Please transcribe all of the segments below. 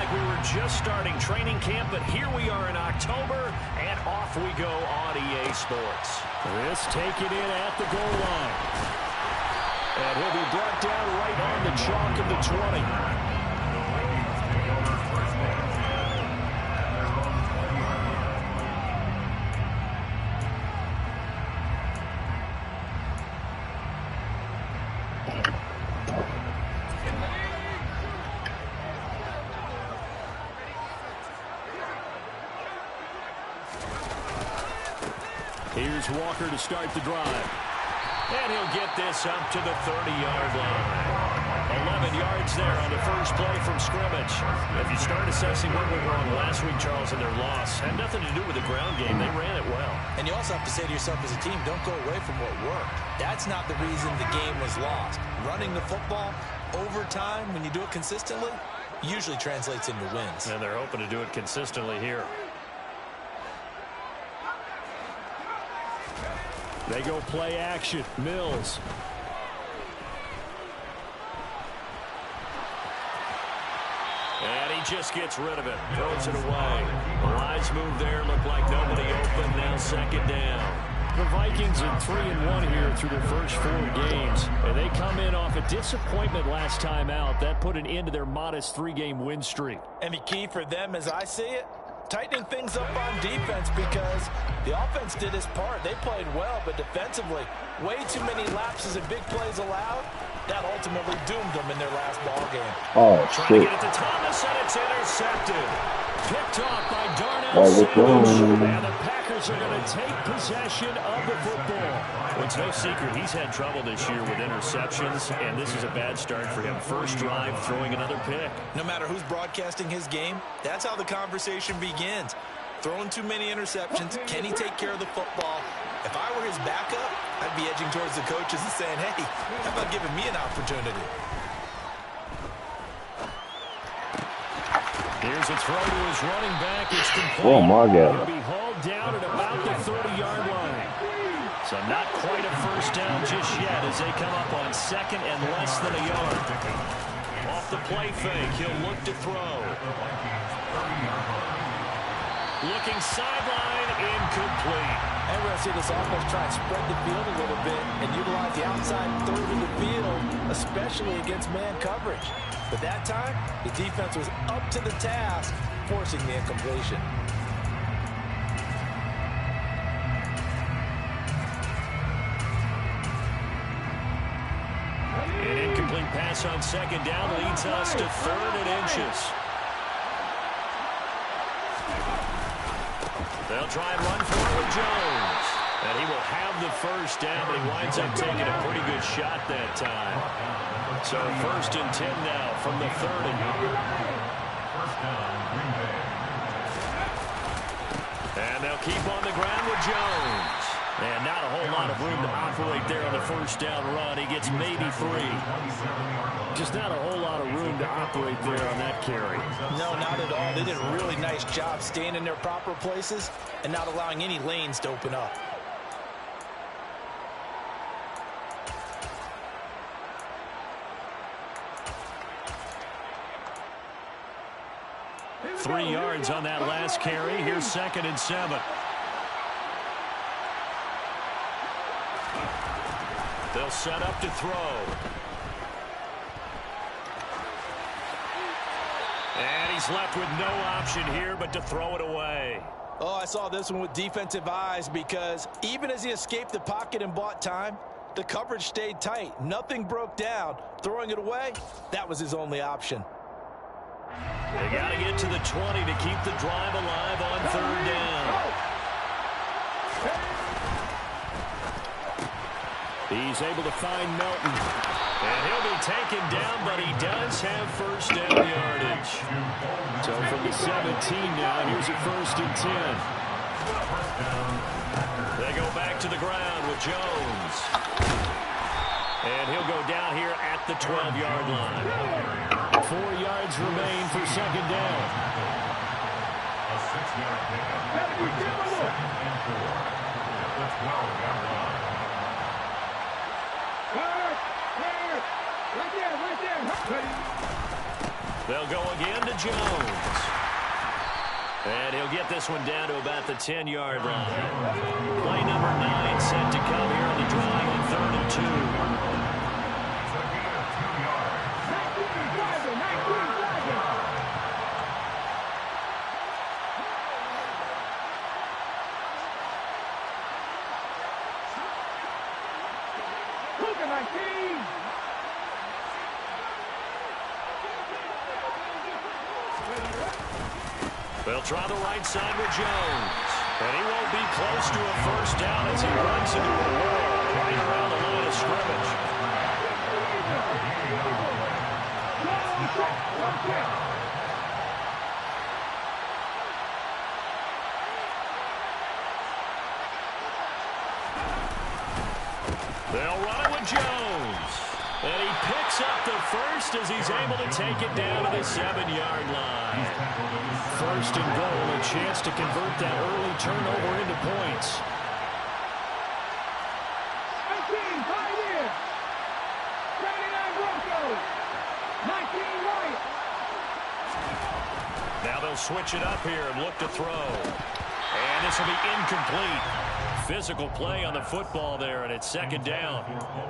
like we were just starting training camp, but here we are in October, and off we go on EA Sports. This taken in at the goal line. And he'll be brought down right on the chalk of the 20. Here's Walker to start the drive. And he'll get this up to the 30-yard line. 11 yards there on the first play from scrimmage. If you start assessing what went wrong last week, Charles, in their loss, had nothing to do with the ground game. They ran it well. And you also have to say to yourself as a team, don't go away from what worked. That's not the reason the game was lost. Running the football over time, when you do it consistently, usually translates into wins. And they're hoping to do it consistently here. They go play action. Mills. And he just gets rid of it. Throws it away. A wise move there. Looked like nobody open. Now second down. The Vikings are 3-1 here through their first 4 games. And they come in off a disappointment last time out. That put an end to their modest 3-game win streak. And the key for them, as I see it, tightening things up on defense, because the offense did its part. They played well, but defensively, way too many lapses and big plays allowed. That ultimately doomed them in their last ball game. Oh, Trying shit. to get it to Thomas, and it's intercepted. Picked off by Darnell Savage. And the Packers are going to take possession of the football. Well, it's no secret he's had trouble this year with interceptions, and this is a bad start for him. First drive, throwing another pick. No matter who's broadcasting his game, that's how the conversation begins. Throwing too many interceptions. Can he take care of the football? If I were his backup, I'd be edging towards the coaches and saying, hey, how about giving me an opportunity? Here's a throw to his running back. It's complete. Oh, my God. He'll be hauled down at about the 30-yard line. So not quite a first down just yet as they come up on second and less than a yard. Off the play fake, he'll look to throw. Looking sideline, incomplete. And we're going to see this offense try and spread the field a little bit and utilize the outside third of the field, especially against man coverage. But that time, the defense was up to the task, forcing the incompletion. An incomplete pass on second down leads us to 3rd and inches. They'll try and run for it with Jones. And he will have the first down, but he winds up taking a pretty good shot that time. So 1st and 10 now from the 30. And they'll keep on the ground with Jones. And not a whole lot of room to operate there on the first down run. He gets maybe 3. Just not a whole lot of room to operate there on that carry. No, not at all. They did a really nice job staying in their proper places and not allowing any lanes to open up. Three yards on that last carry. Here's 2nd and 7. They'll set up to throw. And he's left with no option here but to throw it away. Oh, I saw this one with defensive eyes, because even as he escaped the pocket and bought time, the coverage stayed tight. Nothing broke down. Throwing it away, that was his only option. They got to get to the 20 to keep the drive alive on 3rd down. He's able to find Melton. And he'll be taken down, but he does have first down yardage. So from the 17 now, here's a 1st and 10. They go back to the ground with Jones. And he'll go down here at the 12-yard line. 4 yards remain for 2nd down. A 6-yard pickup. 12-yard line. Right there. They'll go again to Jones. And he'll get this one down to about the 10-yard line. Play number 9 set to come here on the drive on 3rd and 2. They'll try the right side with Jones. And he won't be close to a first down as he runs into a wall right around the line of scrimmage. They'll run it with Jones. And he picks up the first as he's able to take it down to the 7-yard line. 1st and goal, a chance to convert that early turnover into points. 18, Pioneer. 79 Broncos. 19 Lions. Now they'll switch it up here and look to throw. And this will be incomplete. Physical play on the football there, and it's 2nd down.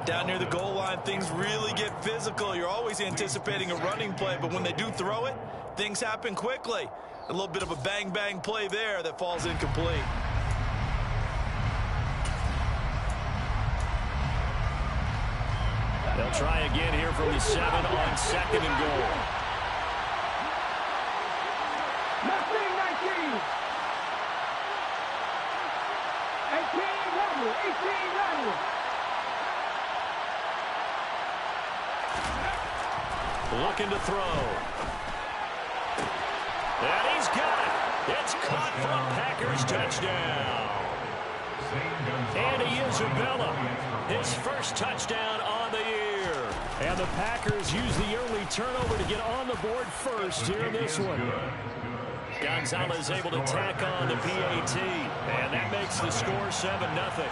Down near the goal line, things really get physical. You're always anticipating a running play, but when they do throw it, things happen quickly. A little bit of a bang-bang play there that falls incomplete. They'll try again here from the 7 on 2nd and goal. 19. 18 Rebel. 18 Rebel. Looking to throw. And he's got it. It's caught for a Packers touchdown. Andy Isabella, his first touchdown on the year. And the Packers use the early turnover to get on the board first here in this one. Gonzalez able to tack on the PAT, and that makes the score 7-0.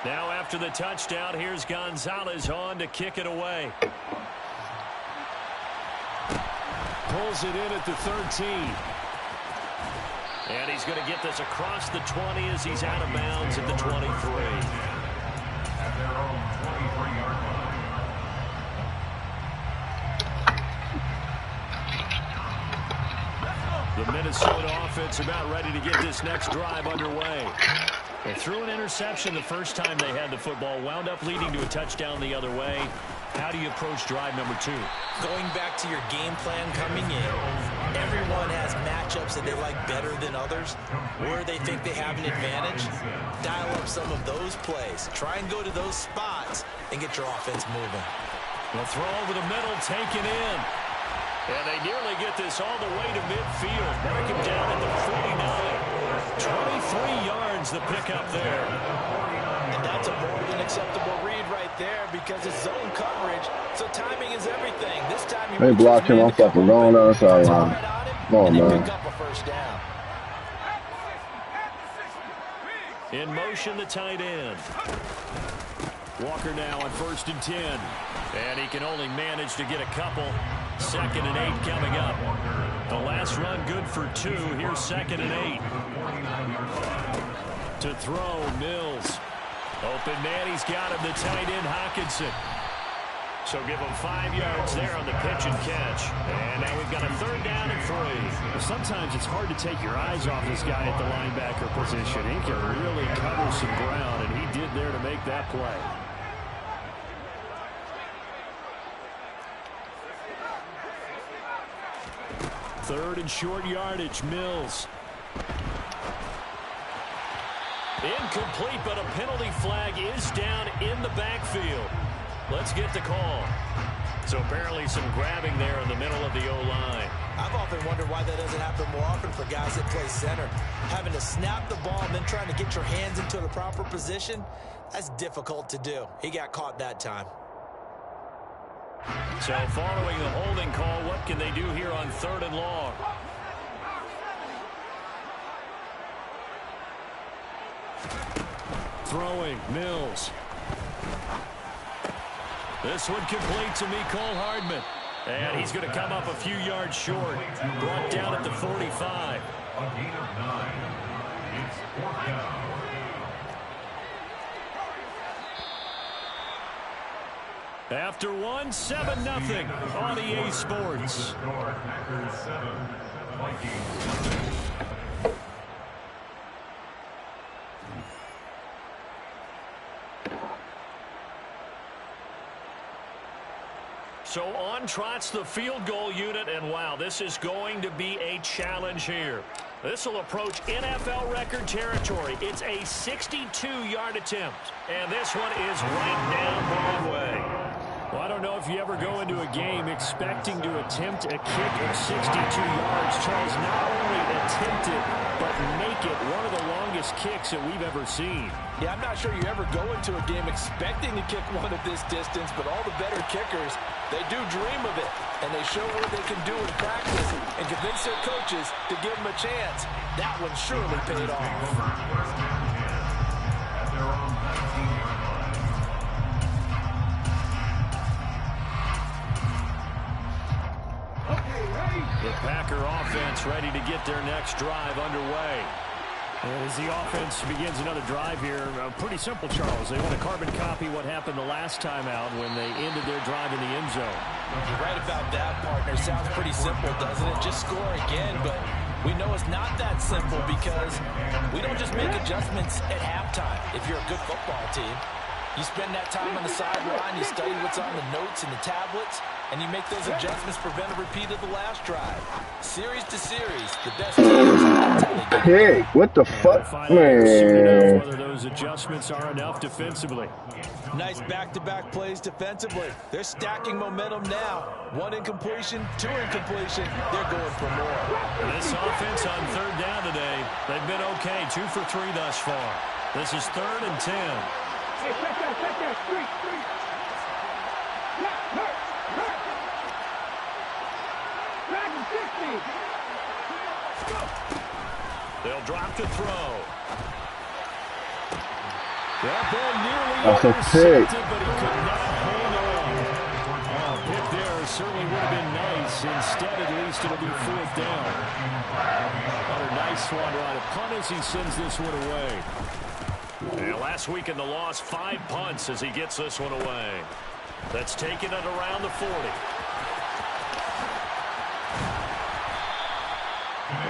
Now after the touchdown, here's Gonzalez on to kick it away. Pulls it in at the 13. And he's going to get this across the 20 as he's out of bounds at the 23. At their own 23-yard line. The Minnesota offense about ready to get this next drive underway. They threw an interception the first time they had the football, wound up leading to a touchdown the other way. How do you approach drive number 2? Going back to your game plan coming in, everyone has matchups that they like better than others, where they think they have an advantage. Dial up some of those plays. Try and go to those spots and get your offense moving. The throw over the middle, taken in. And they nearly get this all the way to midfield. Mark him down at the 49. 23 yards the pickup there. And that's a more than acceptable read right there because it's zone coverage, so timing is everything. This time you they blocked him on fucking going down the sideline. Come on, man. Pick up a first down. In motion, the tight end. Walker now on 1st and 10. And he can only manage to get a couple. 2nd and 8 coming up. The last run good for 2. Here's 2nd and 8. To throw, Mills. Open man, he's got him, the tight end, Hawkinson. So give him 5 yards there on the pitch and catch. And now we've got a 3rd down and 3. Well, sometimes it's hard to take your eyes off this guy at the linebacker position. He can really cover some ground, and he did there to make that play. Third and short yardage, Mills. Incomplete, but a penalty flag is down in the backfield. Let's get the call. So apparently some grabbing there in the middle of the O-line. I've often wondered why that doesn't happen more often for guys that play center. Having to snap the ball and then trying to get your hands into the proper position, that's difficult to do. He got caught that time. So following the holding call, what can they do here on 3rd and long? Throwing, Mills. This one complete to Mecole Hardman. And he's going to come up a few yards short. Brought down at the 45. A gain of 9. It's 4th down. After one, 7-0 on EA Sports. Packers 7, Vikings. So on trots the field goal unit, and wow, this is going to be a challenge here. This will approach NFL record territory. It's a 62-yard attempt, and this one is right down Broadway. Well, I don't know if you ever go into a game expecting to attempt a kick of 62 yards. Charles, not only attempt it, but make it one of the longest kicks that we've ever seen. Yeah, I'm not sure you ever go into a game expecting to kick one of this distance, but all the better kickers, they do dream of it, and they show what they can do in practice and convince their coaches to give them a chance. That one surely paid off. At their own 19-yard line. The Packer offense ready to get their next drive underway. And as the offense begins another drive here, pretty simple, Charles. They want to carbon copy what happened the last time out when they ended their drive in the end zone. You're right about that, partner. Sounds pretty simple, doesn't it? Just score again, but we know it's not that simple because we don't just make adjustments at halftime if you're a good football team. You spend that time on the sideline, you study what's on the notes and the tablets, and you make those adjustments to prevent a repeat of the last drive. Series to series, the best teams. Hey, what the fuck, man? Whether those adjustments are enough defensively. Nice back-to-back plays defensively. They're stacking momentum now. 1 incompletion, 2 incompletion. They're going for more. This offense on 3rd down today, they've been okay, 2 for 3 thus far. This is 3rd and 10. Hey, check that, street. Hurt. Back to 60. They'll drop to throw. That ball nearly That's a intercepted, pick. but he could not hang on. Oh, pick there certainly would have been nice. Instead, at least it'll be 4th down. Another nice one right. A punt as he sends this one away. And last week in the loss, 5 punts as he gets this one away. That's taken it around the 40.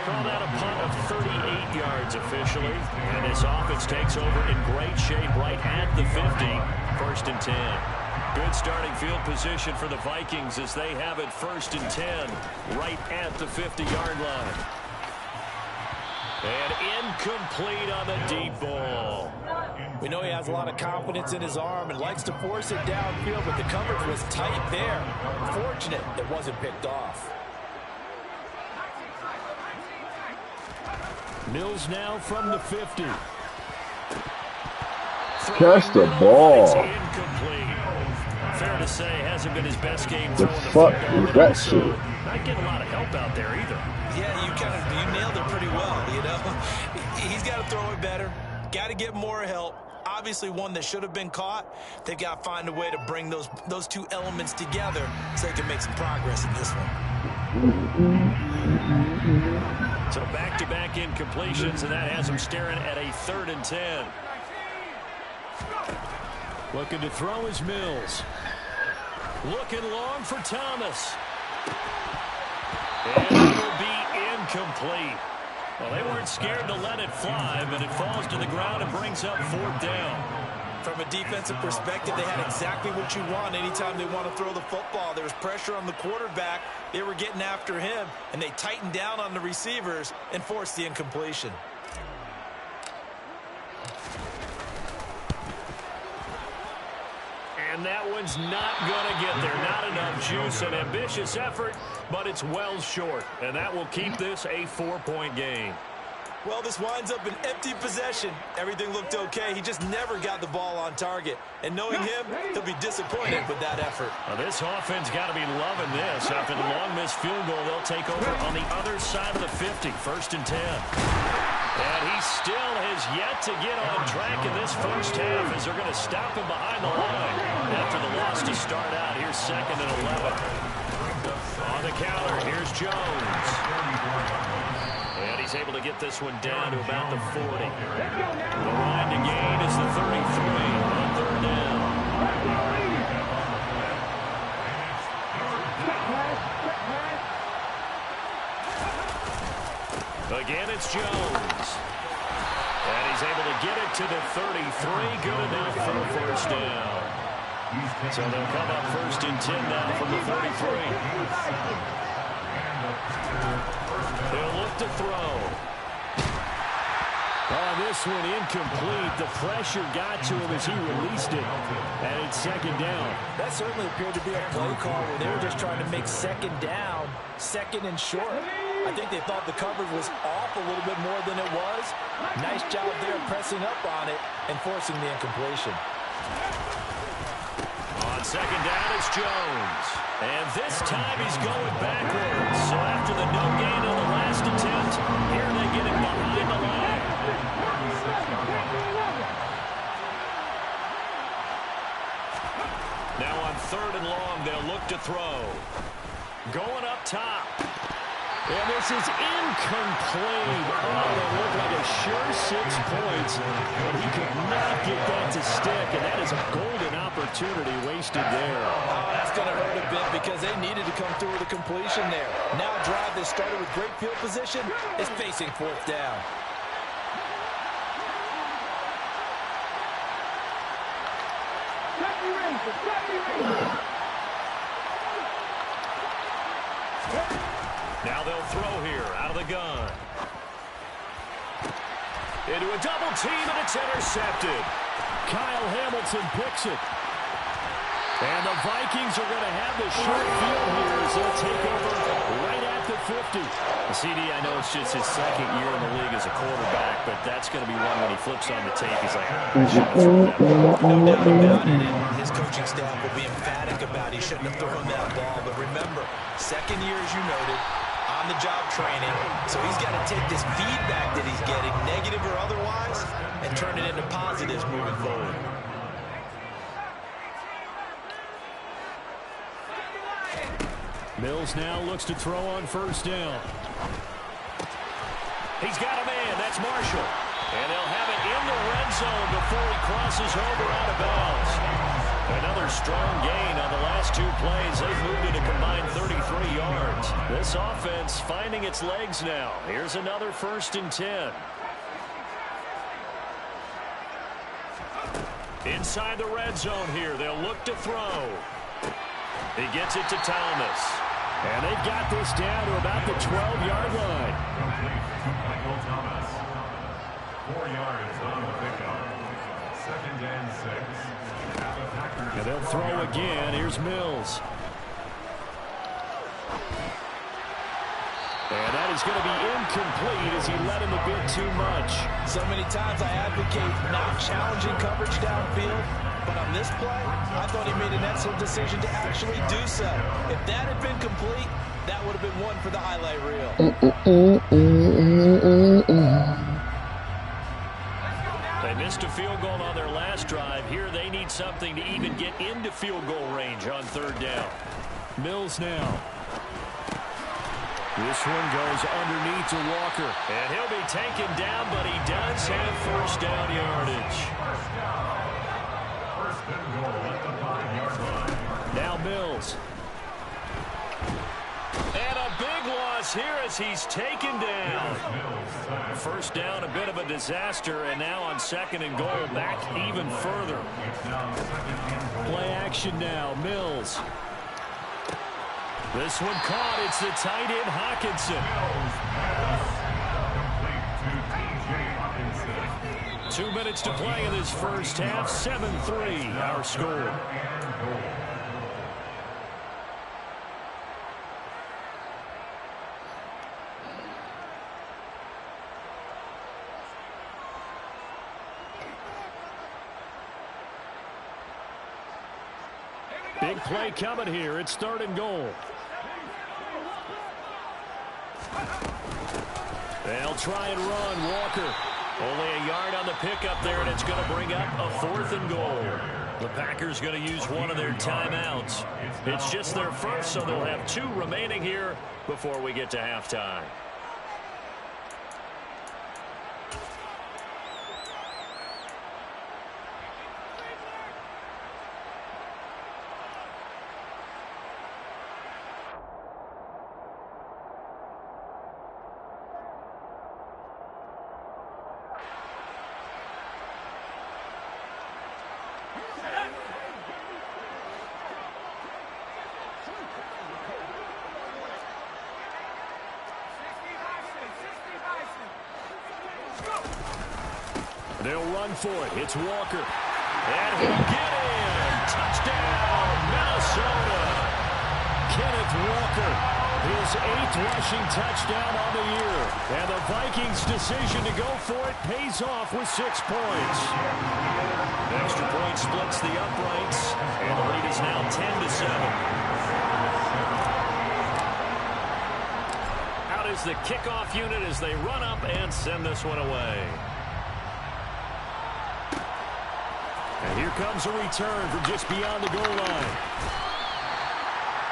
Call that a punt of 38 yards officially. And this offense takes over in great shape right at the 50. 1st and 10. Good starting field position for the Vikings as they have it 1st and 10 right at the 50-yard line. And incomplete on the deep ball. We know he has a lot of confidence in his arm and likes to force it downfield, but the coverage was tight there. Fortunate it wasn't picked off. Mills now from the 50. Catch the ball. It's incomplete. Fair to say, hasn't been his best game The throwing the fuck football. is that shit? Not getting a lot of help out there either. Yeah, you nailed it pretty well, you know. He's got to throw it better. Got to get more help. Obviously one that should have been caught. They've got to find a way to bring those 2 elements together so they can make some progress in this one. So back-to-back incompletions, and that has him staring at a 3rd and 10. Looking to throw is Mills. Looking long for Thomas. And it will be incomplete. Well, they weren't scared to let it fly, but it falls to the ground and brings up 4th down. From a defensive perspective, they had exactly what you want anytime they want to throw the football. There was pressure on the quarterback. They were getting after him, and they tightened down on the receivers and forced the incompletion. And that one's not going to get there. Not enough juice. An ambitious effort, but it's well short. And that will keep this a 4-point game. Well, this winds up an empty possession. Everything looked okay. He just never got the ball on target. And knowing him, he'll be disappointed with that effort. Well, this offense got to be loving this. After the long missed field goal, they'll take over on the other side of the 50. 1st and 10. And he still has yet to get on track in this first half as they're going to stop him behind the line after the loss to start out. Here's 2nd and 11. On the counter, here's Jones. And he's able to get this one down to about the 40. The line to gain is the 33 on 3rd down. Again, it's Jones. And he's able to get it to the 33. Good enough for the first down. So they'll come up 1st and 10 now from the 43. They'll look to throw. Oh, this one incomplete. The pressure got to him as he released it. And it's 2nd down. That certainly appeared to be a play call where they were just trying to make 2nd down, 2nd and short. I think they thought the coverage was off a little bit more than it was. Nice job there pressing up on it and forcing the incompletion. On 2nd down, it's Jones. And this time he's going backwards. So after the no gain on the last attempt, here they get him behind the line. Now on 3rd and long, they'll look to throw. Going up top. And this is incomplete. Oh, that looked like a sure 6 points. But he could not get that to stick. And that is a golden opportunity wasted there. Oh, that's going to hurt a bit because they needed to come through with a completion there. Now a drive that started with great field position is facing 4th down. Now they'll throw here out of the gun. Into a double team, and it's intercepted. Kyle Hamilton picks it. And the Vikings are going to have the short field here as they'll take over right at the 50. CD, I know it's just his 2nd year in the league as a quarterback, but that's going to be one when he flips on the tape. He's like, no doubt about it, and his coaching staff will be emphatic about he shouldn't have thrown that ball. But remember, 2nd year, as you noted, on-the-job training, so he's got to take this feedback that he's getting, negative or otherwise, and turn it into positives moving forward. Mills now looks to throw on 1st down. He's got a man. That's Marshall. And they'll have it in the red zone before he crosses over out of bounds. Another strong gain on the last 2 plays. They've moved it a combined 33 yards. This offense finding its legs now. Here's another 1st and 10. Inside the red zone here. They'll look to throw. He gets it to Thomas. And they've got this down to about the 12-yard line. Michael Thomas. 4 yards on the pickup. 2nd and 6. And they'll throw again. Here's Mills. And that is going to be incomplete as he let him a bit too much. So many times I advocate not challenging coverage downfield, but on this play, I thought he made an excellent decision to actually do so. If that had been complete, that would have been one for the highlight reel. They missed a field goal on their last drive. Here they need something to even get into field goal range on 3rd down. Mills now. This one goes underneath to Walker. And he'll be taken down, but he does have 1st down yardage. 1st and goal at the 5-yard line. Now Mills. And a big loss here as he's taken down. 1st down, a bit of a disaster, and now on 2nd and goal, back even further. Play action now, Mills. This one caught. It's the tight end, Hawkinson. 2 minutes to play in this first half. 7-3 our score. Big play coming here. It's 3rd and goal. They'll try and run. Walker. Only a yard on the pickup there, and it's going to bring up a 4th and goal. The Packers going to use one of their timeouts. It's just their first, so they'll have 2 remaining here before we get to halftime. They'll run for it. It's Walker. And he'll get in. Touchdown, Minnesota. Kenneth Walker, his 8th rushing touchdown on the year. And the Vikings' decision to go for it pays off with 6 points. Extra point splits the uprights. And the lead is now 10-7. Out is the kickoff unit as they run up and send this one away. And here comes a return from just beyond the goal line.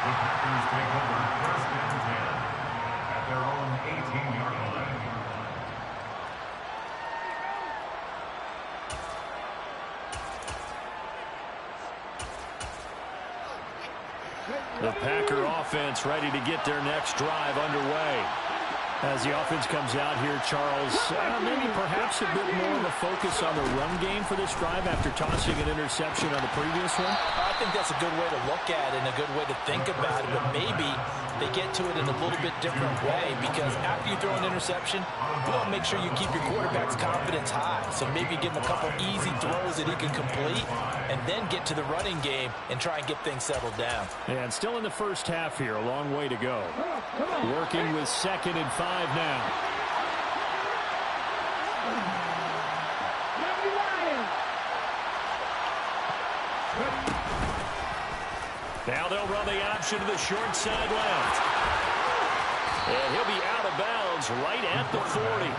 The Packers take over 1st and 10 at their own 18-yard line. The Packer offense ready to get their next drive underway. As the offense comes out here, Charles, maybe perhaps a bit more of a focus on the run game for this drive after tossing an interception on the previous one? I think that's a good way to look at it and a good way to think about it, but maybe they get to it in a little bit different way, because after you throw an interception, you want to make sure you keep your quarterback's confidence high. So maybe give him a couple easy throws that he can complete and then get to the running game and try and get things settled down. And still in the first half here, a long way to go. Working with 2nd and 5 now. Now they'll run the option to the short side left. And he'll be out of bounds right at the 40.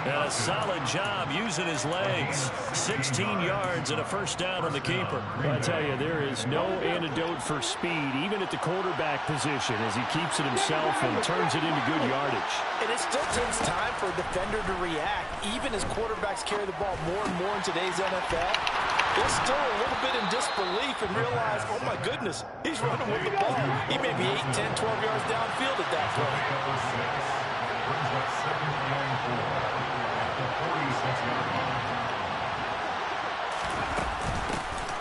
And a solid job using his legs. 16 yards and a 1st down on the keeper. I tell you, there is no antidote for speed, even at the quarterback position, as he keeps it himself and turns it into good yardage. And it still takes time for a defender to react. Even as quarterbacks carry the ball more and more in today's NFL, they're still a little bit in disbelief and realize, oh my goodness, he's running with the ball. He may be 8, 10, 12 yards downfield at that point.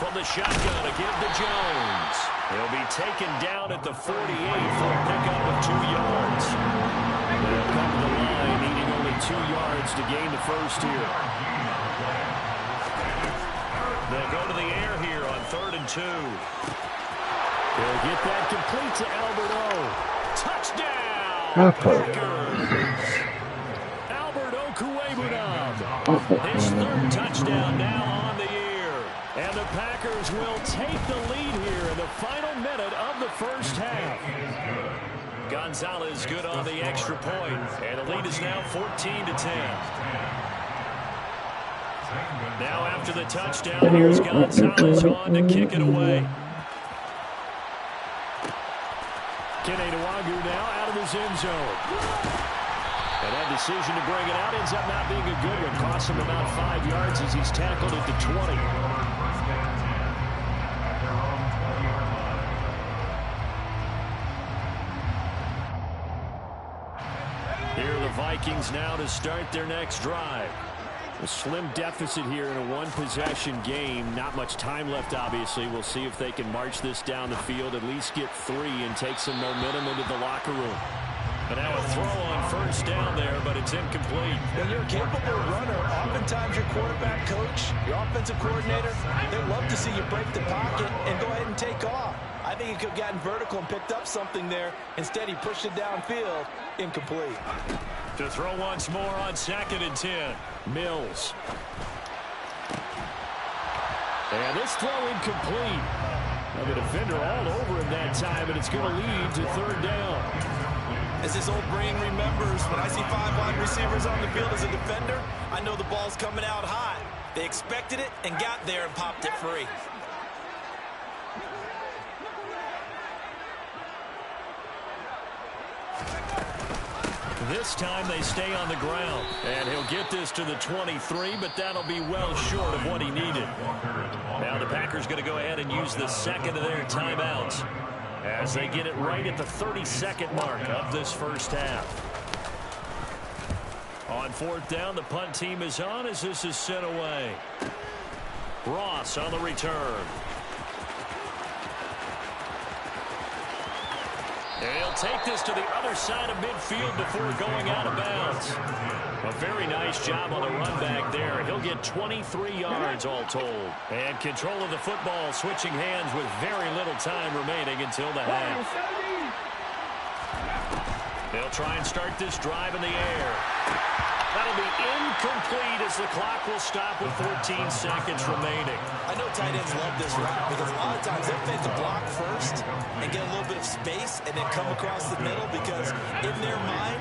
From the shotgun, a give to Jones. He'll be taken down at the 48 for a pickup of 2 yards. They'll come to the line, needing only 2 yards to gain the first here. They'll go to the air here on 3rd and 2. They'll get that complete to Alberto. Touchdown! Packers! Albert Okwuegbunam. His 3rd touchdown now on the year. And the Packers will take the lead here in the final minute of the first half. Gonzalez good on the extra point. And the lead is now 14-10. Now after the touchdown, here's Gonzalez on to kick it away. Kene Nwangwu now out of his end zone. And that decision to bring it out ends up not being a good one. Costs him about 5 yards as he's tackled at the 20. Here are the Vikings now to start their next drive. A slim deficit here in a one-possession game. Not much time left, obviously. We'll see if they can march this down the field, at least get 3 and take some momentum into the locker room. And now a throw on 1st down there, but it's incomplete. When you're a capable runner, oftentimes your quarterback coach, your offensive coordinator, they love to see you break the pocket and go ahead and take off. I think he could have gotten vertical and picked up something there. Instead, he pushed it downfield. Incomplete. To throw once more on 2nd and 10. Mills. And this throw incomplete. Now the defender all over him that time, and it's going to lead to 3rd down. As this old brain remembers, when I see 5 wide receivers on the field as a defender, I know the ball's coming out hot. They expected it and got there and popped it free. This time they stay on the ground. And he'll get this to the 23, but that'll be well short of what he needed. Now the Packers going to go ahead and use the second of their timeouts as they get it right at the 32nd mark of this first half. On 4th down, the punt team is on as this is sent away. Ross on the return. He'll take this to the other side of midfield before going out of bounds. A very nice job on the run back there. He'll get 23 yards all told. And control of the football switching hands with very little time remaining until the half. They'll try and start this drive in the air. That'll be incomplete as the clock will stop with 14 seconds remaining. I know tight ends love this route because a lot of times they'll fake the block first and get a little bit of space and then come across the middle because in their mind,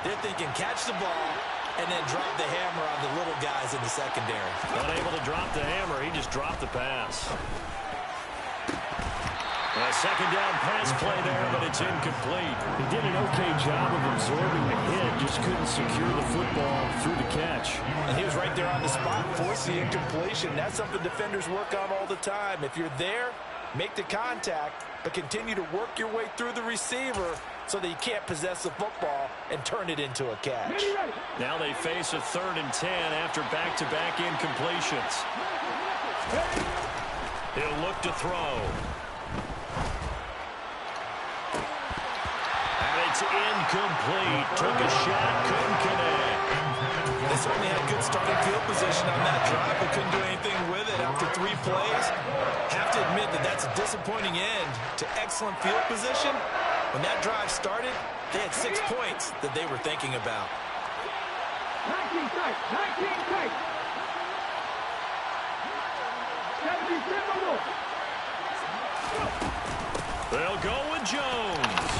they're thinking catch the ball and then drop the hammer on the little guys in the secondary. Unable to drop the hammer, he just dropped the pass. A second down pass play there, but it's incomplete. He did an okay job of absorbing the hit, just couldn't secure the football through the catch. And he was right there on the spot, force the incompletion. That's something defenders work on all the time. If you're there, make the contact, but continue to work your way through the receiver so that you can't possess the football and turn it into a catch. Now they face a 3rd and 10 after back-to-back incompletions. He'll look to throw. It's incomplete. Took a shot, couldn't connect. They certainly had good starting field position on that drive, but couldn't do anything with it after 3 plays. Have to admit that that's a disappointing end to excellent field position. When that drive started, they had 6 points that they were thinking about. 19 tight, 19 tight. 77 more. They'll go with Jones.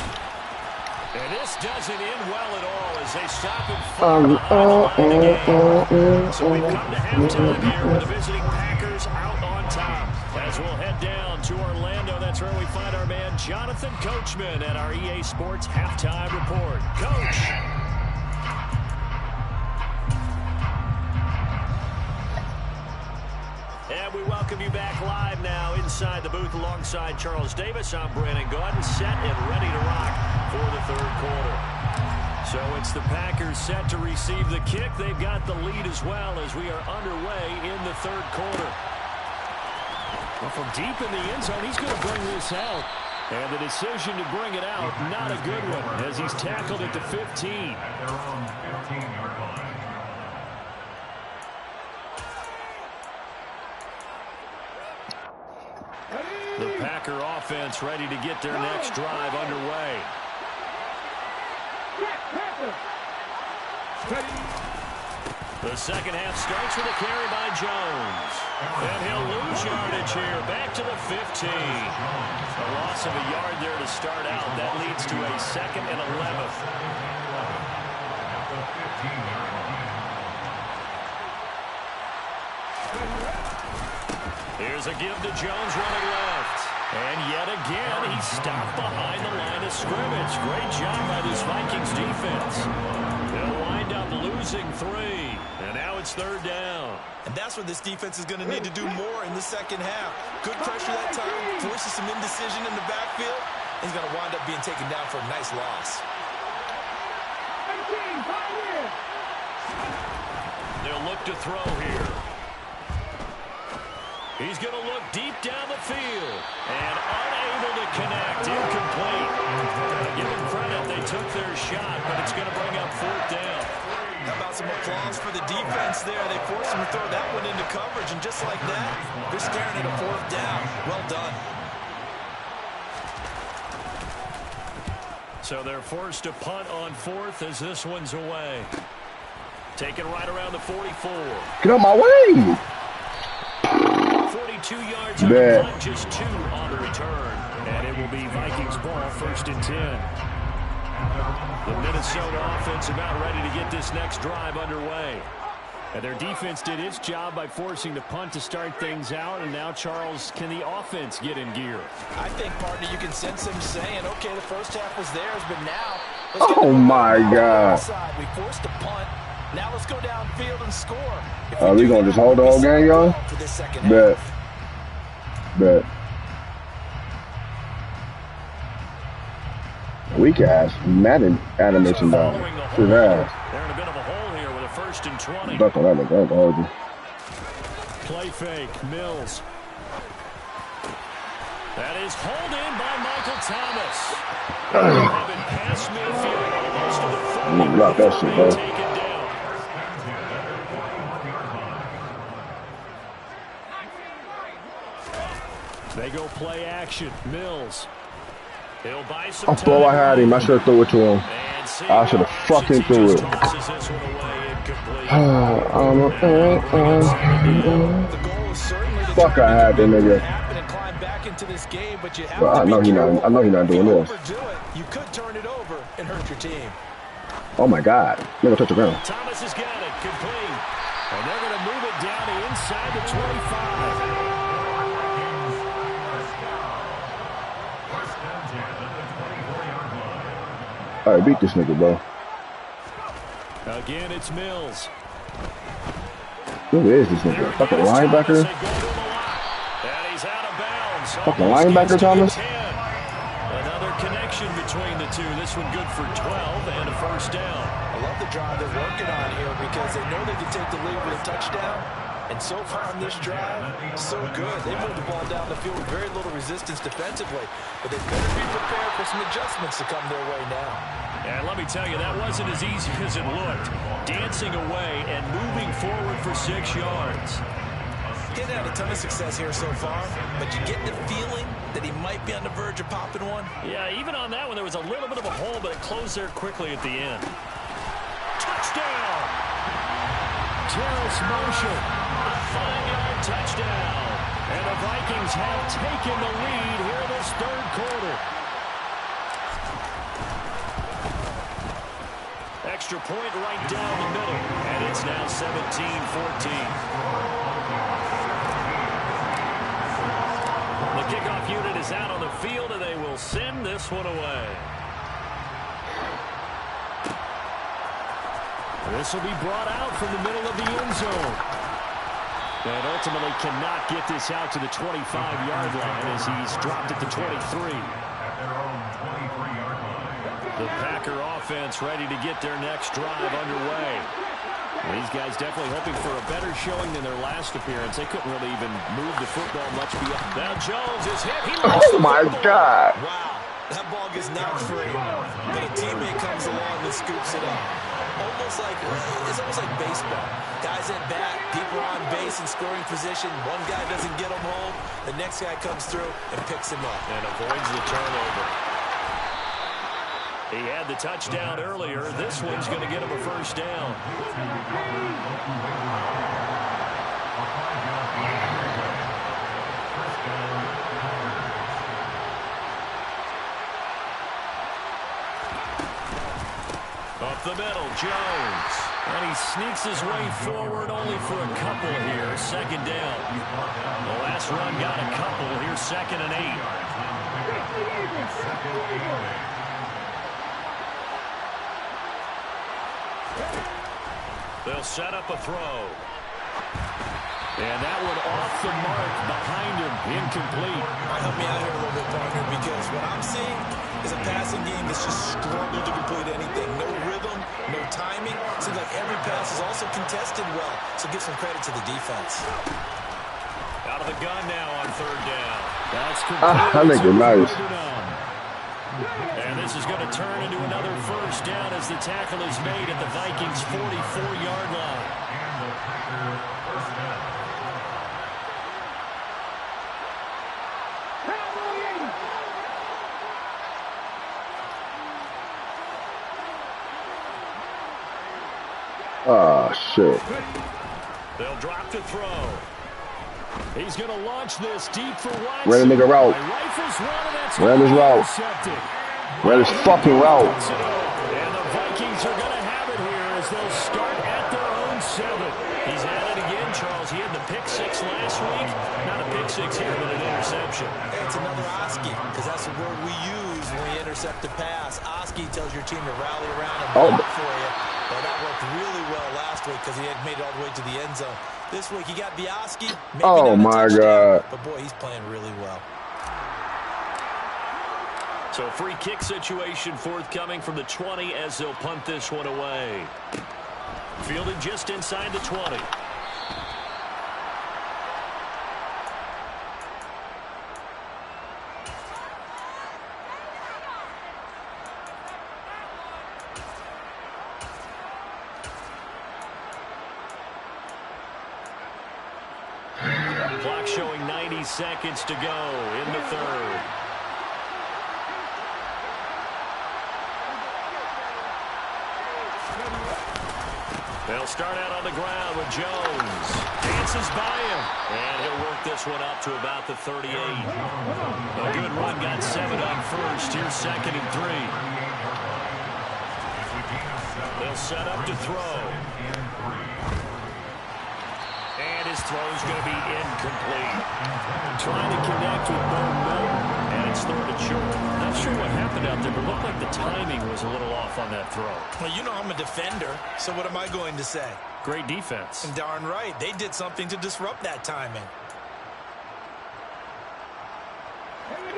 And this doesn't end well at all as they stop him behind the line again. So we've come to halftime here with the visiting Packers out on top. As we'll head down to Orlando, that's where we find our man Jonathan Coachman at our EA Sports Halftime Report. Coach. And we welcome you back live now inside the booth alongside Charles Davis. I'm Brandon Gordon, set and ready to rock for the 3rd quarter. So it's the Packers set to receive the kick. They've got the lead as well as we are underway in the 3rd quarter. Well, from deep in the end zone, he's going to bring this out. And the decision to bring it out, not a good one, as he's tackled at the 15. At their own 15-yard line. The Packer offense ready to get their next drive underway. The second half starts with a carry by Jones. And he'll lose yardage here, back to the 15. A loss of a yard there to start out. That leads to a 2nd and 11. Here's a give to Jones running left. And yet again, he's stopped behind the line of scrimmage. Great job by this Vikings defense. They'll wind up losing 3. And now it's 3rd down. And that's what this defense is going to need to do more in the second half. Good pressure that time, forces some indecision in the backfield. He's going to wind up being taken down for a nice loss. They'll look to throw here. He's going to look deep down the field. And unable to connect. Incomplete. Give them credit. They took their shot, but it's going to bring up 4th down. How about some applause for the defense there? They forced him to throw that one into coverage, and just like that, they're staring at a 4th down. Well done. So they're forced to punt on 4th as this one's away. Taken right around the 44. Get out my way! 42 yards on the punt, just 2 on the return. And it will be Vikings ball, 1st and 10. The Minnesota offense about ready to get this next drive underway. And their defense did its job by forcing the punt to start things out. And now, Charles, can the offense get in gear? I think, partner, you can sense him saying, okay, the first half was theirs, but now Oh my God. We forced the punt. Now let's go downfield and score. Are we going to just hold the whole game, y'all? Bet. Bet. Weak ass Madden animation down. Good ass. They're in a bit of a hole here with a 1st and 20. Duck on that nigga. I'll hold you. Play fake. Mills. That is hauled in by Michael Thomas. Having passed midfield almost to the front. Block that shit, bro. Taken down. They go play action. Mills. He'll buy some time. Oh, I had him. I should have threw it to him. I should have fucking threw it. Fuck, I had that nigga. Well, I know he's not doing this. You could turn it over and hurt your team. Oh my God. Never touch the ground. Thomas has got it complete. And they're going to move it down to inside the 25. All right, beat this nigga, bro. Again, it's Mills. Who is this nigga? Fucking linebacker? Fucking linebacker, Thomas? Another connection between the two. This one good for 12 and a 1st down. I love the drive they're working on here because they know they can take the lead with a touchdown. And so far on this drive, so good. They moved the ball down the field with very little resistance defensively. But they better be prepared for some adjustments to come their way now. And let me tell you, that wasn't as easy as it looked. Dancing away and moving forward for 6 yards. He hasn't had a ton of success here so far, but you get the feeling that he might be on the verge of popping one. Yeah, even on that one, there was a little bit of a hole, but it closed there quickly at the end. Touchdown! Terrace motion. A 5-yard touchdown. And the Vikings have taken the lead here in this 3rd quarter. Extra point right down the middle. And it's now 17-14. The kickoff unit is out on the field, and they will send this one away. This will be brought out from the middle of the end zone. And ultimately cannot get this out to the 25-yard line as he's dropped at the 23. The Packer offense ready to get their next drive underway. These guys definitely hoping for a better showing than their last appearance. They couldn't really even move the football much beyond. Now Jones is hit. Oh my God. Wow, that ball gets knocked free. Then a teammate comes along and scoops it up. It's almost like baseball. Guys at bat, people on base in scoring position. One guy doesn't get him home. The next guy comes through and picks him up. And avoids the turnover. He had the touchdown earlier. This one's going to get him a 1st down. Up the middle, Jones. And he sneaks his way forward only for a couple here. 2nd down. The last run got a couple. Here's 2nd and 8. They'll set up a throw. And that one off the mark behind him. Incomplete. Help me out here a little bit, partner, because what I'm seeing is a passing game that's just struggled to complete anything. No rhythm, no timing. Seems like every pass is also contested well. So give some credit to the defense. Out of the gun now on 3rd down. That's that nigga nice. And this is going to turn into another 1st down as the tackle is made at the Vikings' 44-yard line. Oh, shit. They'll drop the throw. He's going to launch this deep for Watson. Ran a nigga route. Rifles one, and that's ran his route. Intercepted. Red is fucking out. And the Vikings are going to have it here as they'll start at their own 7. He's at it again, Charles. He had the pick 6 last week. Not a pick 6 here, but an interception. It's another Oski, because that's the word we use when we intercept a pass. Oski tells your team to rally around and block for you. Well, that worked really well last week because he had made it all the way to the end zone. This week he got the Oski. Oh, my God. But, boy, he's playing really well. So free kick situation forthcoming from the 20 as they'll punt this one away. Fielded just inside the 20. Clock showing 90 seconds to go in the 3rd. They'll start out on the ground with Jones. Dances by him. And he'll work this one up to about the 38. A good run, got 7 on first. Here's 2nd and 3. They'll set up to throw. And his throw's going to be incomplete. Trying to connect with Bo Melton. And it's 3rd and short. Not sure what happened out there, but looked like the timing was a little off on that throw. Well, you know I'm a defender, so what am I going to say? Great defense. And darn right. They did something to disrupt that timing.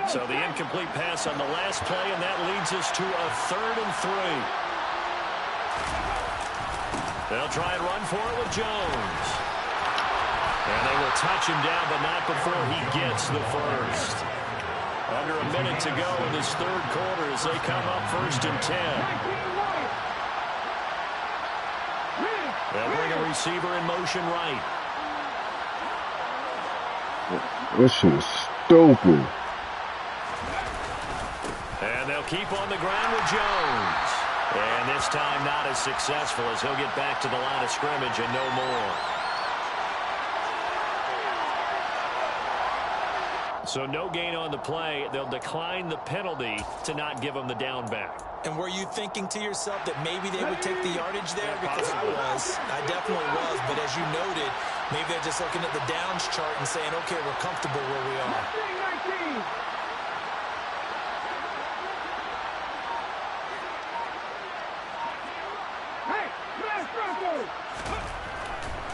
So the incomplete pass on the last play, and that leads us to a 3rd and 3. They'll try and run for it with Jones. And they will touch him down, but not before he gets the first. Under a minute to go in this 3rd quarter as they come up 1st and 10. They'll bring a receiver in motion right. This shit is stupid. And they'll keep on the ground with Jones. And this time not as successful as he'll get back to the line of scrimmage and no more. So no gain on the play. They'll decline the penalty to not give them the down back. And were you thinking to yourself that maybe they would take the yardage there? Because I was. I definitely was. But as you noted, maybe they're just looking at the downs chart and saying, okay, we're comfortable where we are.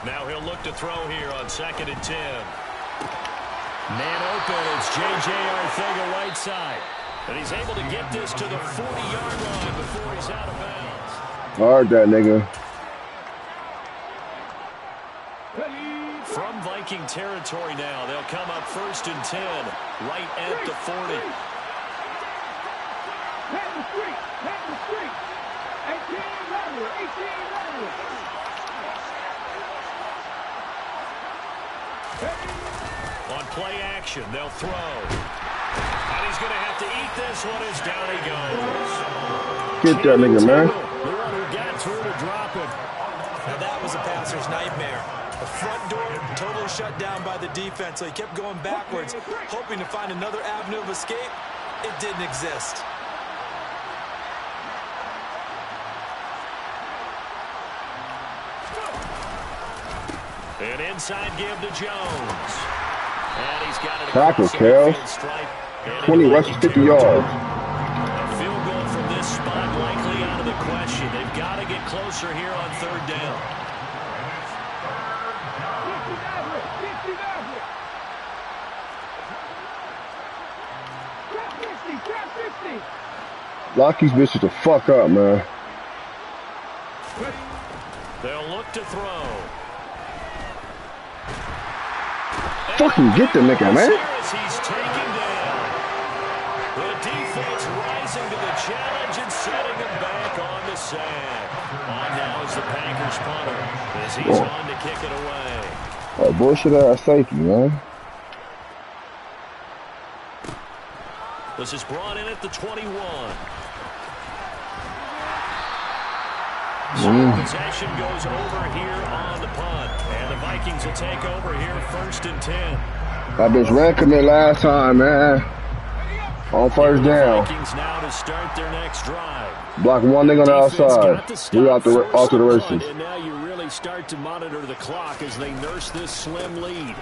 Now he'll look to throw here on 2nd and 10. Man open, it's J.J. Arcega-Whiteside. And he's able to get this to the 40-yard line before he's out of bounds. Hard that nigga. From Viking territory now, they'll come up 1st and 10, right at the 40. Head the street, 18 level. On play action, they'll throw. And he's going to have to eat this one as down he goes. Get that nigga, man. The one who got through to drop him. Now that was a passer's nightmare. The front door totally shut down by the defense, so he kept going backwards, hoping to find another avenue of escape. It didn't exist. An inside give to Jones. And he's got it Tackle, across the Kel. field stripe. 20 rushes, 50 yards. A field goal from this spot likely out of the question. They've got to get closer here on 3rd down. Lock these bitches the fuck up, man. They'll look to throw. Fucking get the nigga, man. He's taken down. The defense rising to the challenge and setting him back on the sack. On now is the Packers punter as he's on to kick it away. Oh, bullshit ass safety, man. This is brought in at the 21. So possession goes over here on the punt. And the Vikings will take over here 1st and 10. That bitch ran commit last time, man. On first down. Vikings now to start their next drive. Block one nigga on the outside. We out to the races. And now you really start to monitor the clock as they nurse this slim lead.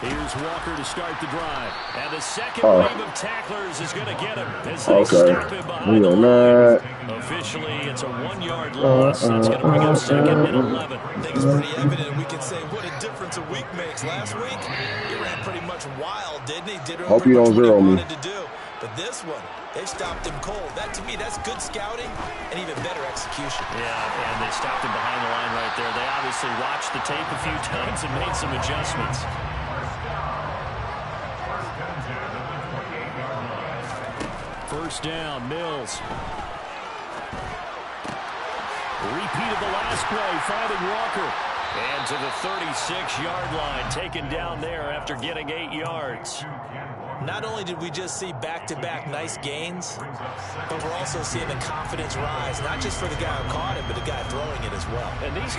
Here's Walker to start the drive. And the second wave of tacklers is going to get him as they stop him behind the line. Officially, it's a 1-yard loss. That's going to bring up second and 11. I think it's pretty evident. We can say what a difference a week makes. Last week, he ran pretty much wild, didn't he? Did Hope you don't zero me. To do. But this one, they stopped him cold. That, to me, that's good scouting and even better execution. Yeah, and they stopped him behind the line right there. They obviously watched the tape a few times and made some adjustments. First down, Mills. Repeat of the last play, finding Walker. And to the 36-yard line, taken down there after getting 8 yards. Not only did we just see back-to-back nice gains, but we're also seeing the confidence rise, not just for the guy who caught it, but the guy throwing it as well. And these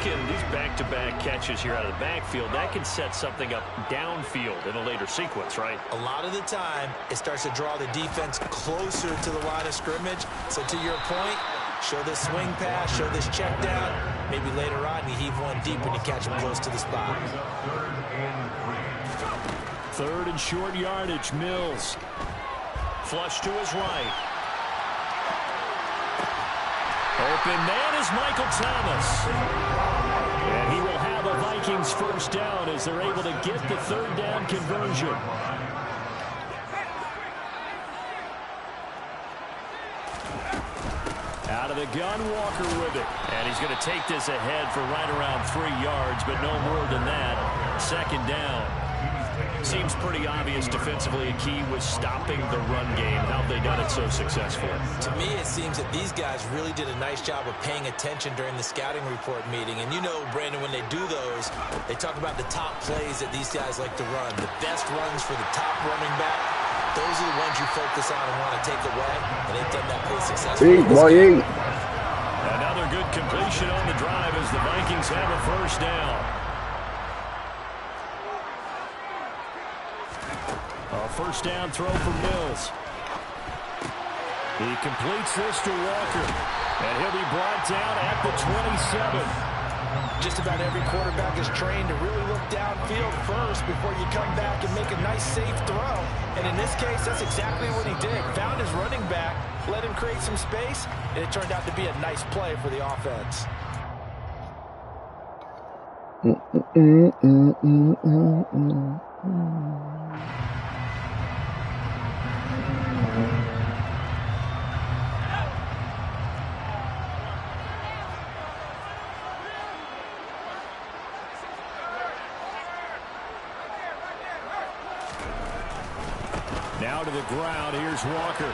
back-to-back catches here out of the backfield, that can set something up downfield in a later sequence, right? A lot of the time, it starts to draw the defense closer to the line of scrimmage. So to your point, show this swing pass, show this check down. Maybe later on, you heave one deep and you catch him close to the spot. Third and short yardage, Mills. Flush to his right. Open man is Michael Thomas. And he will have a Vikings first down as they're able to get the third down conversion. Out of the gun, Walker with it. And he's going to take this ahead for right around 3 yards, but no more than that. Second down. Seems pretty obvious defensively a key was stopping the run game. How have they done it so successfully? To me, it seems that these guys really did a nice job of paying attention during the scouting report meeting. And you know, Brandon, when they do those, they talk about the top plays that these guys like to run. The best runs for the top running back. Those are the ones you focus on and want to take away. And they've done that pretty successfully. Another good completion on the drive as the Vikings have a first down. A first down throw for Mills. He completes this to Walker. And he'll be brought down at the 27. Just about every quarterback is trained to really look downfield first before you come back and make a nice, safe throw. And in this case, that's exactly what he did. Found his running back, let him create some space, and it turned out to be a nice play for the offense. Now to the ground, here's Walker.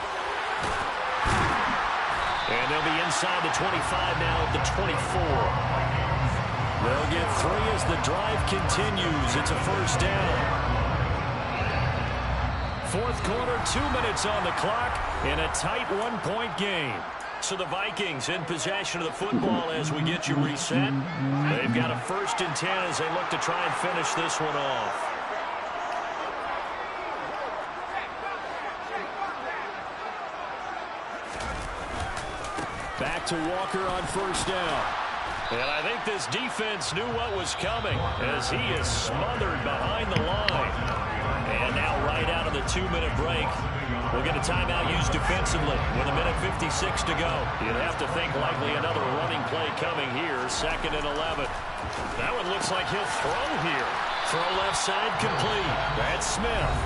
And they'll be inside the 25 now at the 24. They'll get 3 as the drive continues. It's a first down. Fourth quarter, 2 minutes on the clock in a tight 1-point game. So the Vikings in possession of the football as we get you reset. They've got a 1st and 10 as they look to try and finish this one off. Back to Walker on first down. And I think this defense knew what was coming as he is smothered behind the line. And now right out of the 2-minute break, we'll get a timeout used defensively with 1:56 to go. You'd have to think likely another running play coming here, 2nd and 11. That one looks like he'll throw here. Throw left side complete. That's Smith.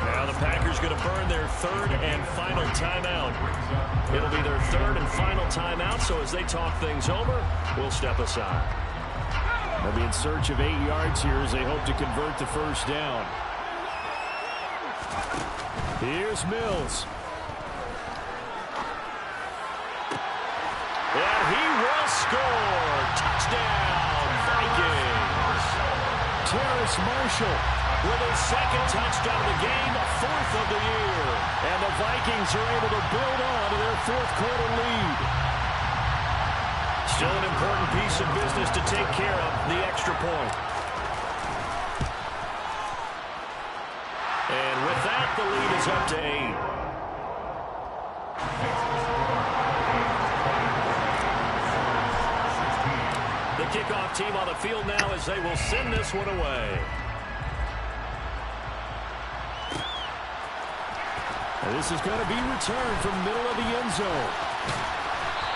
Now the Packers going to burn their 3rd and final timeout. It'll be their 3rd and final timeout, so as they talk things over, we'll step aside. They'll be in search of 8 yards here as they hope to convert the first down. Here's Mills. And he will score. Touchdown, Vikings. Terrace Marshall with his 2nd touchdown of the game, 4th of the year. And the Vikings are able to build on to their 4th quarter lead. Still an important piece of business to take care of, the extra point. And with that, the lead is up to 8. kickoff team on the field now as they will send this one away. And this is going to be returned from middle of the end zone.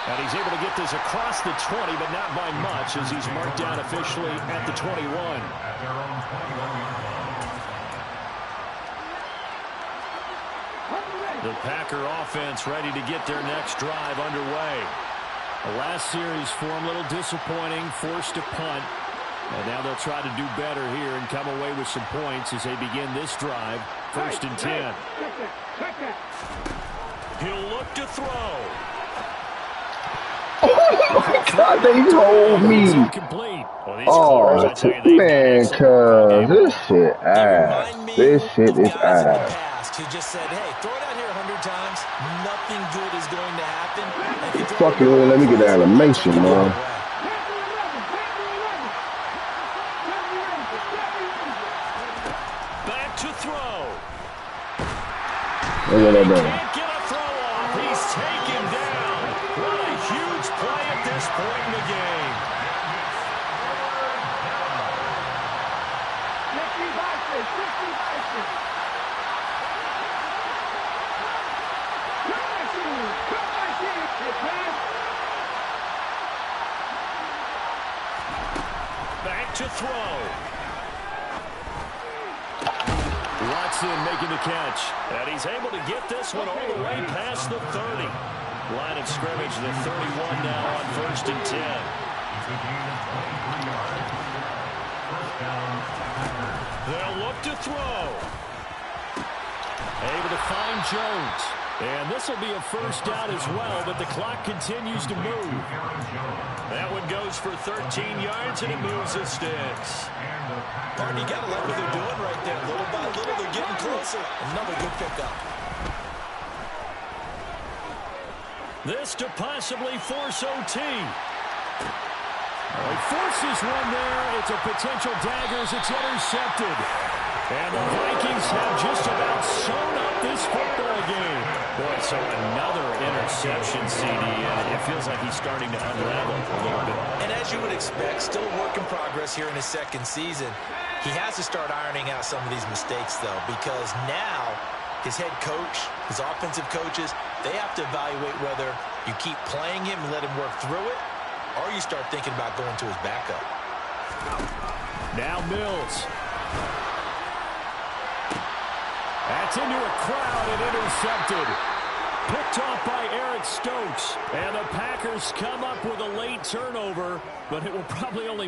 And he's able to get this across the 20, but not by much as he's marked down officially at the 21. At their own 21-yard line. The Packer offense ready to get their next drive underway. The last series for them, a little disappointing, forced a punt. And now they'll try to do better here and come away with some points as they begin this drive. 1st and 10. He'll look to throw. God, they told me. Oh, man, cuz this shit ass. This shit is ass. Who just said, hey, throw it out here 100 times. Nothing good is going to happen. Fuck it, let me get the animation, man. Back to throw. Look at that man. Can't get a throw off. He's taken down. What a huge play at this point in the game. Back to throw. Watson making the catch. And he's able to get this one all the way past the 30. Line of scrimmage, the 31 now on 1st and 10. It's a gain of 23 yards. First down. They'll look to throw. Able to find Jones. And this will be a first down as well, but the clock continues to move. That one goes for 13 yards, and it moves the sticks. Martin, you got to like what they're doing right there. Little by little, they're getting closer. Another good pickup. This to possibly force OT. He forces one there. It's a potential dagger as it's intercepted. And the Vikings have just about sewn up this football game. Boy, so another interception, CD, and it feels like he's starting to unravel a little bit. And as you would expect, still a work in progress here in his 2nd season. He has to start ironing out some of these mistakes, though, because now his head coach, his offensive coaches, they have to evaluate whether you keep playing him and let him work through it, or you start thinking about going to his backup. Now Mills. That's into a crowd and intercepted. Picked off by Eric Stokes. And the Packers come up with a late turnover, but it will probably only